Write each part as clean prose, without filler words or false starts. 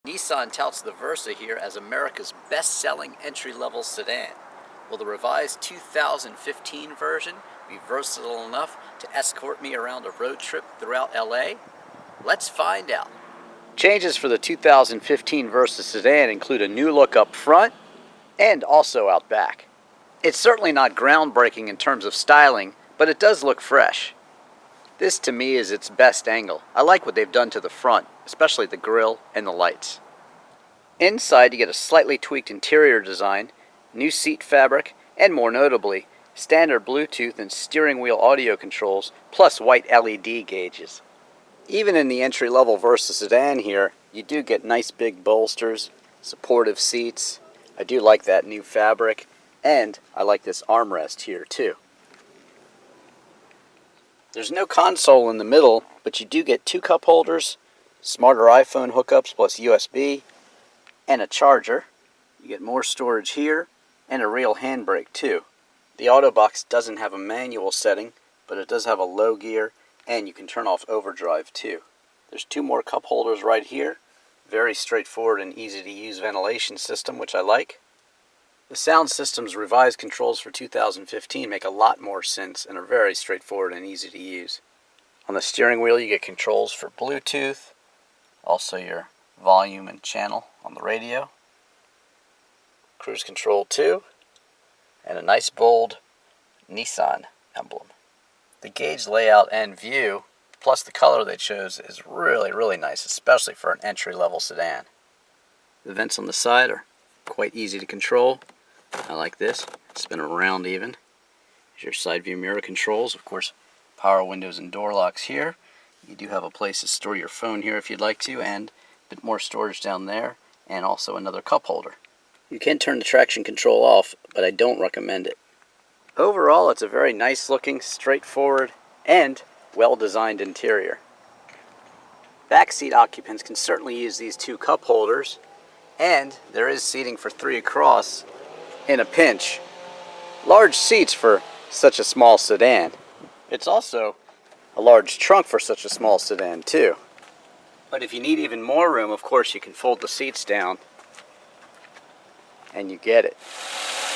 Nissan touts the Versa here as America's best-selling entry-level sedan. Will the revised 2015 version be versatile enough to escort me around a road trip throughout LA? Let's find out. Changes for the 2015 Versa sedan include a new look up front and also out back. It's certainly not groundbreaking in terms of styling, but it does look fresh. This to me is its best angle. I like what they've done to the front, especially the grille and the lights. Inside you get a slightly tweaked interior design, new seat fabric, and more notably, standard Bluetooth and steering wheel audio controls, plus white LED gauges. Even in the entry-level Versa sedan here, you do get nice big bolsters, supportive seats. I do like that new fabric, and I like this armrest here too. There's no console in the middle, but you do get two cup holders, smarter iPhone hookups plus USB, and a charger. You get more storage here, and a real handbrake too. The auto box doesn't have a manual setting, but it does have a low gear, and you can turn off overdrive too. There's two more cup holders right here. Very straightforward and easy to use ventilation system, which I like. The sound system's revised controls for 2015 make a lot more sense and are very straightforward and easy to use. On the steering wheel you get controls for Bluetooth, also your volume and channel on the radio, cruise control too, and a nice bold Nissan emblem. The gauge layout and view, plus the color they chose, is really nice, especially for an entry-level sedan. The vents on the side are quite easy to control. I like this. Spin around even. Here's your side view mirror controls. Of course, power windows and door locks here. You do have a place to store your phone here if you'd like to, and a bit more storage down there, and also another cup holder. You can turn the traction control off, but I don't recommend it. Overall, it's a very nice looking, straightforward, and well-designed interior. Backseat occupants can certainly use these two cup holders, and there is seating for 3 across in a pinch. Large seats for such a small sedan. It's also a large trunk for such a small sedan too. But if you need even more room, of course you can fold the seats down and you get it.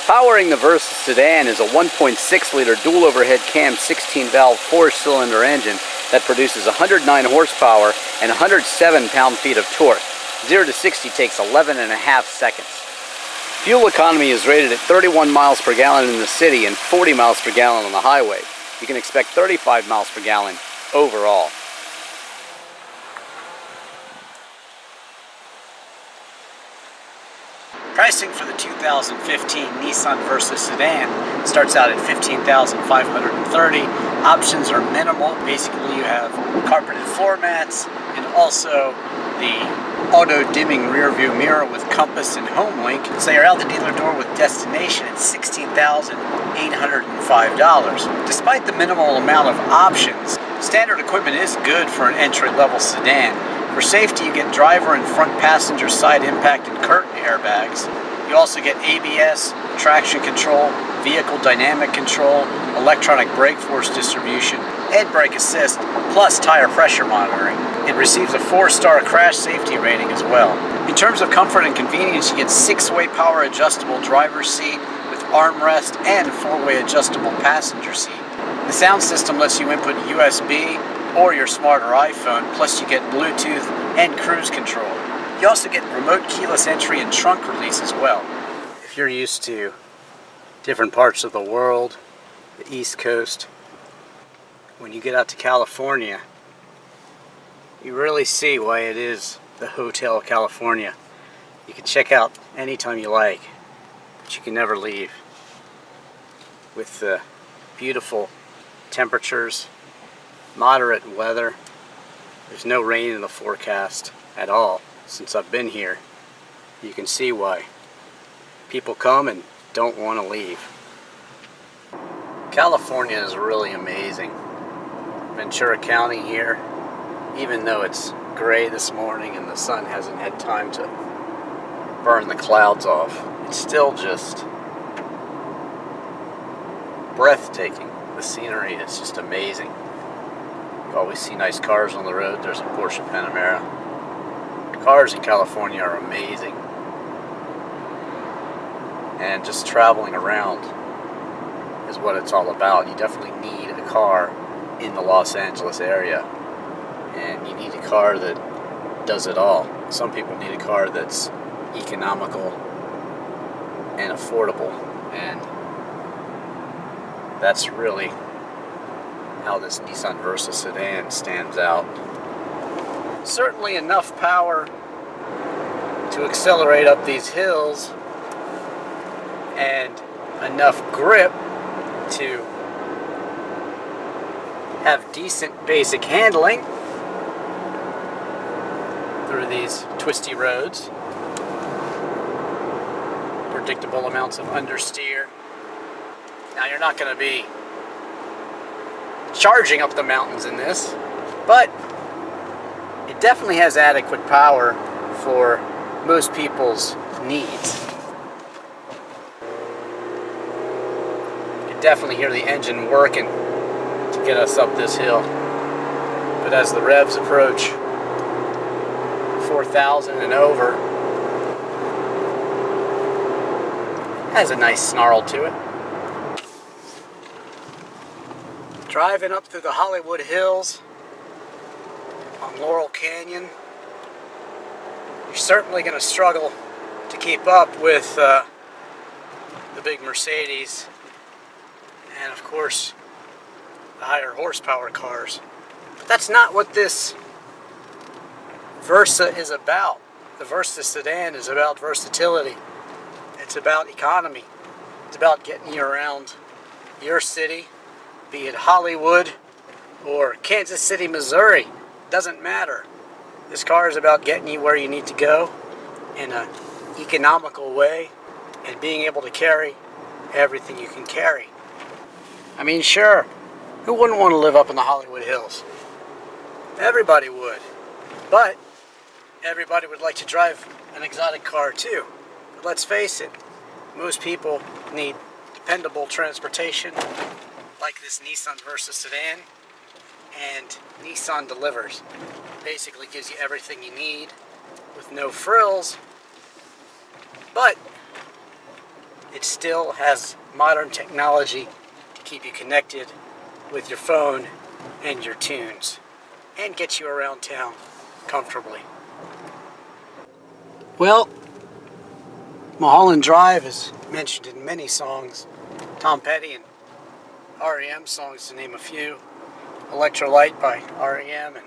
Powering the Versa sedan is a 1.6 liter dual overhead cam 16 valve 4-cylinder engine that produces 109 horsepower and 107 pound-feet of torque. 0 to 60 takes 11.5 seconds. Fuel economy is rated at 31 miles per gallon in the city and 40 miles per gallon on the highway. You can expect 35 miles per gallon overall. Pricing for the 2015 Nissan Versa sedan starts out at $15,530. Options are minimal. Basically, you have carpeted floor mats and also the auto-dimming rear-view mirror with compass and home link. So you're out the dealer door with destination at $16,805. Despite the minimal amount of options, standard equipment is good for an entry-level sedan. For safety, you get driver and front passenger side impact and curtain airbags. You also get ABS, traction control, vehicle dynamic control, electronic brake force distribution, and brake assist, plus tire pressure monitoring. It receives a 4-star crash safety rating as well. In terms of comfort and convenience, you get 6-way power adjustable driver's seat with armrest and 4-way adjustable passenger seat. The sound system lets you input USB or your smarter iPhone, plus you get Bluetooth and cruise control. You also get remote keyless entry and trunk release as well. If you're used to different parts of the world, the East Coast, when you get out to California, you really see why it is the Hotel California. You can check out anytime you like, but you can never leave. With the beautiful temperatures, moderate weather, there's no rain in the forecast at all since I've been here. You can see why people come and don't want to leave. California is really amazing. Ventura County here, even though it's gray this morning and the sun hasn't had time to burn the clouds off, it's still just breathtaking. The scenery is just amazing. You always see nice cars on the road. There's a Porsche Panamera. cars in California are amazing. And just traveling around is what it's all about. You definitely need a car in the Los Angeles area. And you need a car that does it all. Some people need a car that's economical and affordable. And that's really how this Nissan Versa sedan stands out. Certainly enough power to accelerate up these hills, and enough grip to have decent basic handling through these twisty roads. Predictable amounts of understeer. Now you're not going to be charging up the mountains in this, but it definitely has adequate power for most people's needs. You can definitely hear the engine working to get us up this hill. But as the revs approach 4,000 and over, it has a nice snarl to it. Driving up through the Hollywood Hills on Laurel Canyon, you're certainly going to struggle to keep up with the big Mercedes and, of course, the higher horsepower cars. But that's not what this Versa is about. The Versa sedan is about versatility. It's about economy. It's about getting you around your city, be it Hollywood or Kansas City, Missouri. Doesn't matter. This car is about getting you where you need to go in an economical way and being able to carry everything you can carry. I mean, sure, who wouldn't want to live up in the Hollywood Hills? Everybody would. But everybody would like to drive an exotic car too. But let's face it, most people need dependable transportation like this Nissan Versa sedan, and Nissan delivers. Basically gives you everything you need with no frills, but it still has modern technology to keep you connected with your phone and your tunes and get you around town comfortably. Well, Mulholland Drive is mentioned in many songs, Tom Petty and REM songs to name a few. Electrolyte by REM and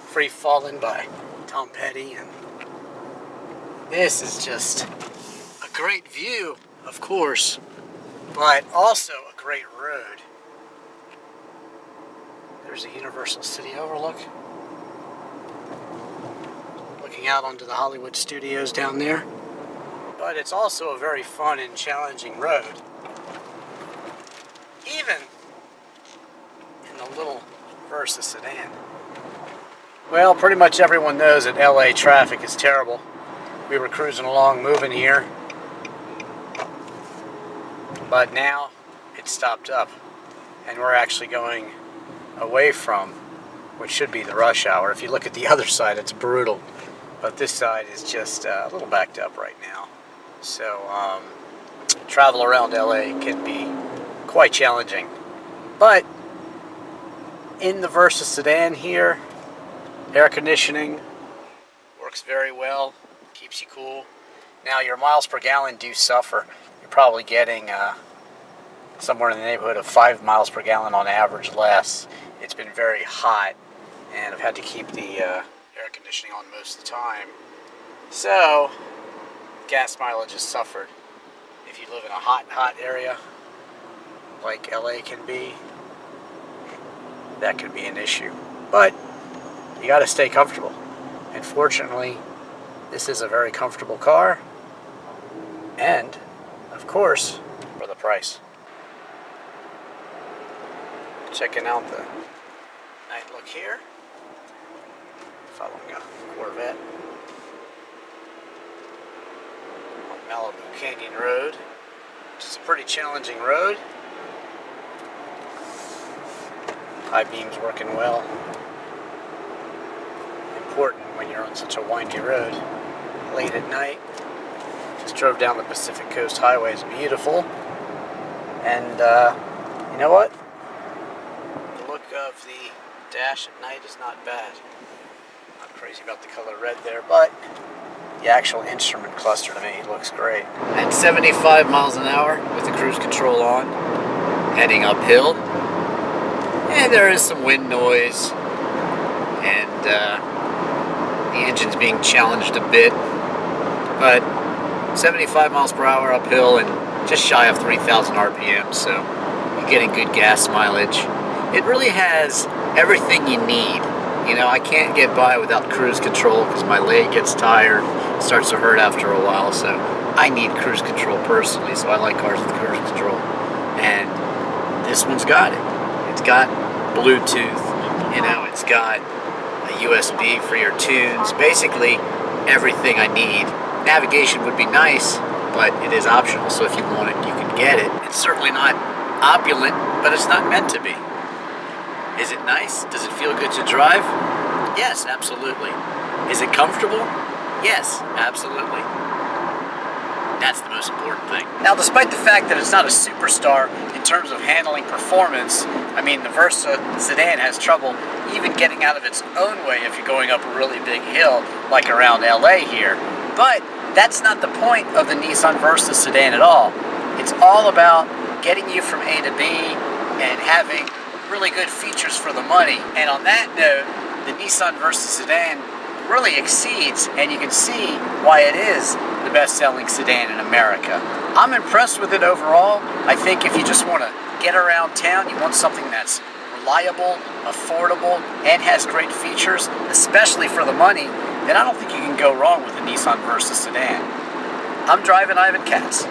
Free Fallin' by Tom Petty, and this is just a great view, of course, but also a great road. There's a Universal City overlook, looking out onto the Hollywood studios down there, but it's also a very fun and challenging road. Even in the little Versa sedan. Well, pretty much everyone knows that LA traffic is terrible. We were cruising along, moving here, but now it's stopped up, and we're actually going away from what should be the rush hour. If you look at the other side, it's brutal, but this side is just a little backed up right now. So travel around LA can be quite challenging, but in the Versa sedan here, air conditioning works very well, keeps you cool. Now your miles per gallon do suffer. You're probably getting somewhere in the neighborhood of 5 miles per gallon on average less. It's been very hot, and I've had to keep the air conditioning on most of the time. So gas mileage has suffered. If you live in a hot area like LA can be, that could be an issue. But you got to stay comfortable. And fortunately, this is a very comfortable car. And, of course, for the price. Checking out the night look here. Following a Corvette on Malibu Canyon Road, which is a pretty challenging road. High beams working well. Important when you're on such a windy road late at night. Just drove down the Pacific Coast Highway. It's beautiful. And you know what? The look of the dash at night is not bad. Not crazy about the color red there, but the actual instrument cluster to me looks great. At 75 miles an hour with the cruise control on, heading uphill. And there is some wind noise, and the engine's being challenged a bit. But 75 miles per hour uphill and just shy of 3,000 RPM, so you're getting good gas mileage. It really has everything you need. You know, I can't get by without cruise control because my leg gets tired, starts to hurt after a while, so I need cruise control personally, so I like cars with cruise control. And this one's got it. It's got Bluetooth, you know, it's got a USB for your tunes, basically everything I need. Navigation would be nice, but it is optional, so if you want it, you can get it. It's certainly not opulent, but it's not meant to be. Is it nice? Does it feel good to drive? Yes, absolutely. Is it comfortable? Yes, absolutely. That's the most important thing. Now, despite the fact that it's not a superstar in terms of handling performance, I mean, the Versa sedan has trouble even getting out of its own way if you're going up a really big hill, like around LA here. But that's not the point of the Nissan Versa sedan at all. It's all about getting you from A to B and having really good features for the money. And on that note, the Nissan Versa sedan really exceeds, and you can see why it is the best-selling sedan in America. I'm impressed with it overall. I think if you just want to get around town, you want something that's reliable, affordable, and has great features, especially for the money, then I don't think you can go wrong with the Nissan Versa sedan. I'm Drivin Ivan Katz.